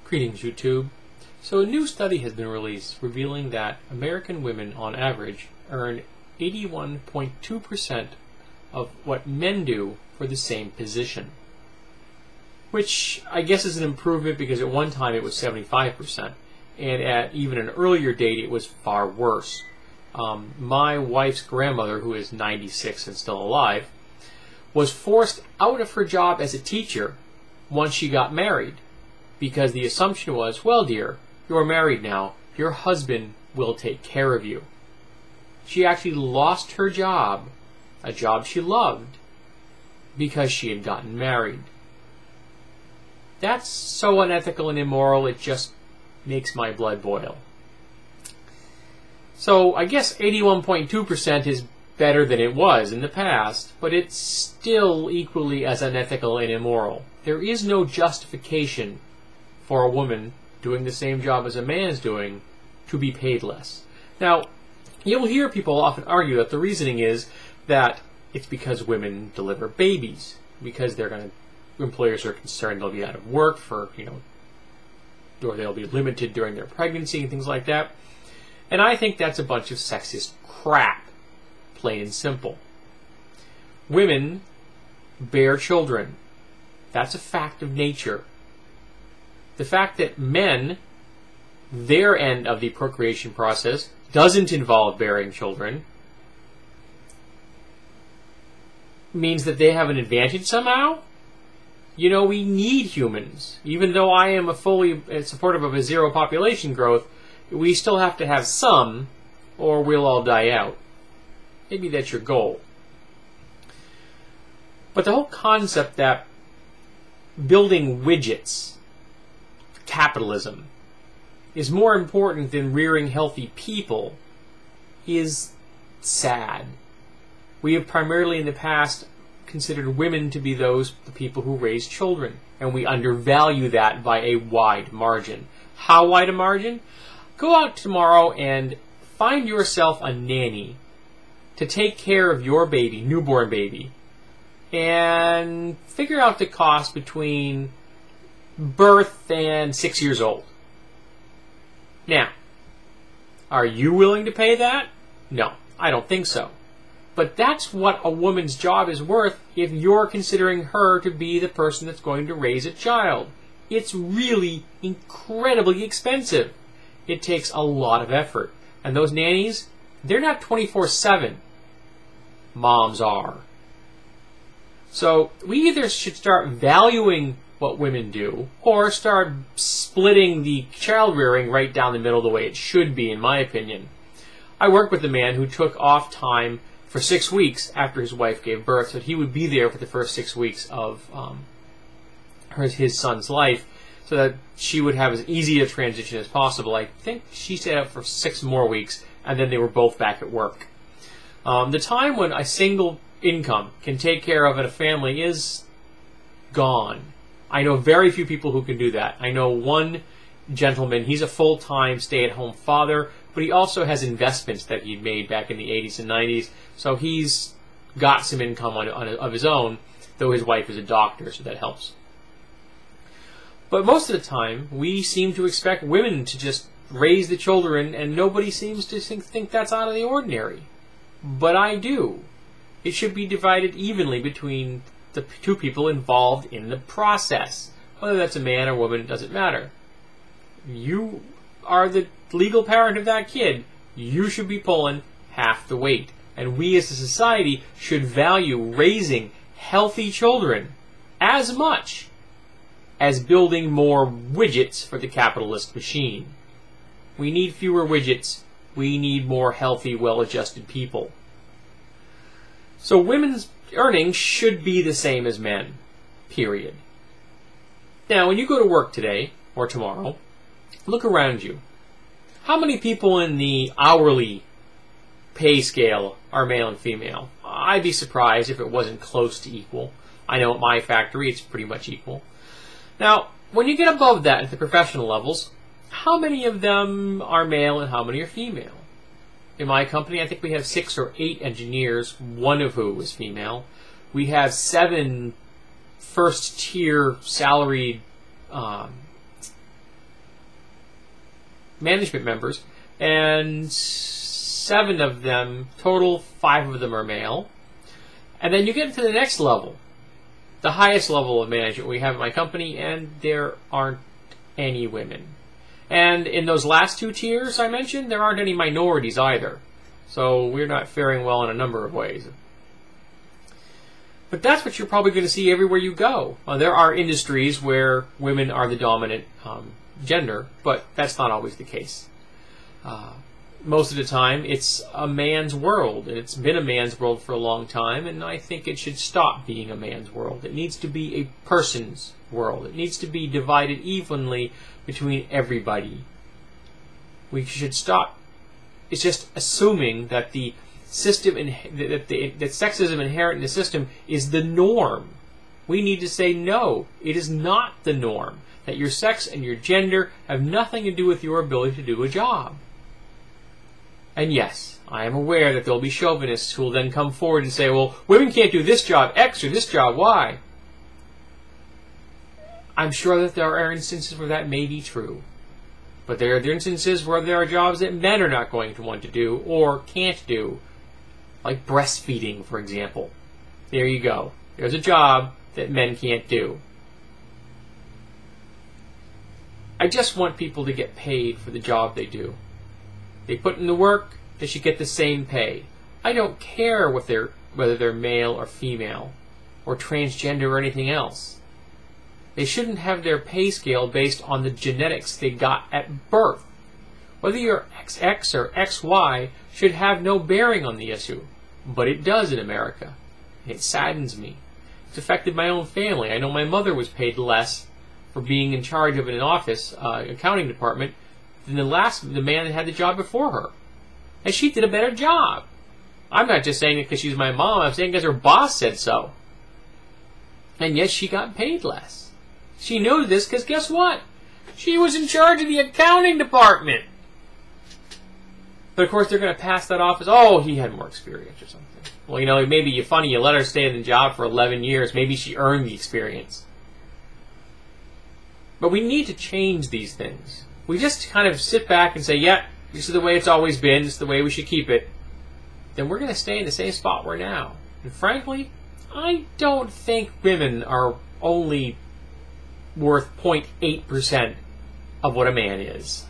Greetings, YouTube. So a new study has been released revealing that American women, on average, earn 81.2% of what men do for the same position. Which I guess is an improvement because at one time it was 75%, and at even an earlier date it was far worse. My wife's grandmother, who is 96 and still alive, was forced out of her job as a teacher once she got married, because the assumption was, well dear, you're married now, your husband will take care of you. She actually lost her job, a job she loved, because she had gotten married. That's so unethical and immoral, it just makes my blood boil. So I guess 81.2% is better than it was in the past, but it's still equally as unethical and immoral. There is no justification for a woman doing the same job as a man's doing to be paid less. Now, you'll hear people often argue that the reasoning is that it's because women deliver babies, because employers are concerned they'll be out of work for, or they'll be limited during their pregnancy and things like that. And I think that's a bunch of sexist crap, plain and simple. Women bear children. That's a fact of nature. The fact that men, their end of the procreation process, doesn't involve bearing children means that they have an advantage somehow? We need humans. Even though I am fully supportive of a zero population growth, we still have to have some, or we'll all die out. Maybe that's your goal. But the whole concept that building widgets, capitalism, is more important than rearing healthy people is sad. We have primarily in the past considered women to be the people who raise children, and we undervalue that by a wide margin. How wide a margin? Go out tomorrow and find yourself a nanny to take care of your baby, newborn baby, and figure out the cost between birth and 6 years old. Now, are you willing to pay that? No, I don't think so. But that's what a woman's job is worth if you're considering her to be the person that's going to raise a child. It's really incredibly expensive. It takes a lot of effort. And those nannies, they're not 24/7. Moms are. So we either should start valuing what women do, or start splitting the child rearing right down the middle the way it should be, in my opinion. I worked with a man who took off time for 6 weeks after his wife gave birth, so he would be there for the first 6 weeks of his son's life, so that she would have as easy a transition as possible. I think she stayed out for 6 more weeks, and then they were both back at work. The time when a single income can take care of a family is gone. I know very few people who can do that. I know one gentleman, he's a full-time stay-at-home father, but he also has investments that he'd made back in the 80s and 90s, so he's got some income of his own, though his wife is a doctor, so that helps. But most of the time, we seem to expect women to just raise the children, and nobody seems to think that's out of the ordinary. But I do. It should be divided evenly between the two people involved in the process. Whether that's a man or woman, it doesn't matter. You are the legal parent of that kid. You should be pulling half the weight. And we as a society should value raising healthy children as much as building more widgets for the capitalist machine. We need fewer widgets. We need more healthy, well-adjusted people. So women's earnings should be the same as men, period. Now, when you go to work today, or tomorrow, look around you. How many people in the hourly pay scale are male and female? I'd be surprised if it wasn't close to equal. I know at my factory it's pretty much equal. Now, when you get above that at the professional levels, how many of them are male and how many are female? In my company, I think we have 6 or 8 engineers, one of who is female. We have 7 first-tier salaried management members, and 7 of them total, 5 of them are male. And then you get to the next level, the highest level of management we have at my company, and there aren't any women. And in those last 2 tiers I mentioned, there aren't any minorities either. So we're not faring well in a number of ways. But that's what you're probably going to see everywhere you go. There are industries where women are the dominant gender, but that's not always the case. Most of the time, it's a man's world, and it's been a man's world for a long time, and I think it should stop being a man's world. It needs to be a person's world. It needs to be divided evenly between everybody. We should stop. It's just assuming that the system, that sexism inherent in the system is the norm. We need to say no, it is not the norm. That your sex and your gender have nothing to do with your ability to do a job. And yes, I am aware that there will be chauvinists who will then come forward and say, well, women can't do this job X or this job Y. I'm sure that there are instances where that may be true. But there are instances where there are jobs that men are not going to want to do or can't do. Like breastfeeding, for example. There you go. There's a job that men can't do. I just want people to get paid for the job they do. They put in the work, they should get the same pay. I don't care whether they're male or female, or transgender or anything else. They shouldn't have their pay scale based on the genetics they got at birth. Whether you're XX or XY should have no bearing on the issue, but it does in America. It saddens me. It's affected my own family. I know my mother was paid less for being in charge of an office, accounting department, than the man that had the job before her. And she did a better job. I'm not just saying it because she's my mom, I'm saying because her boss said so. And yes, she got paid less. She knew this because guess what? She was in charge of the accounting department. But of course they're going to pass that off as, oh, he had more experience or something. Well, you know, maybe you're funny, you let her stay in the job for 11 years. Maybe she earned the experience. But we need to change these things. We just kind of sit back and say, yeah, this is the way it's always been, this is the way we should keep it. Then we're going to stay in the same spot we're now. And frankly, I don't think women are only worth 0.8% of what a man is.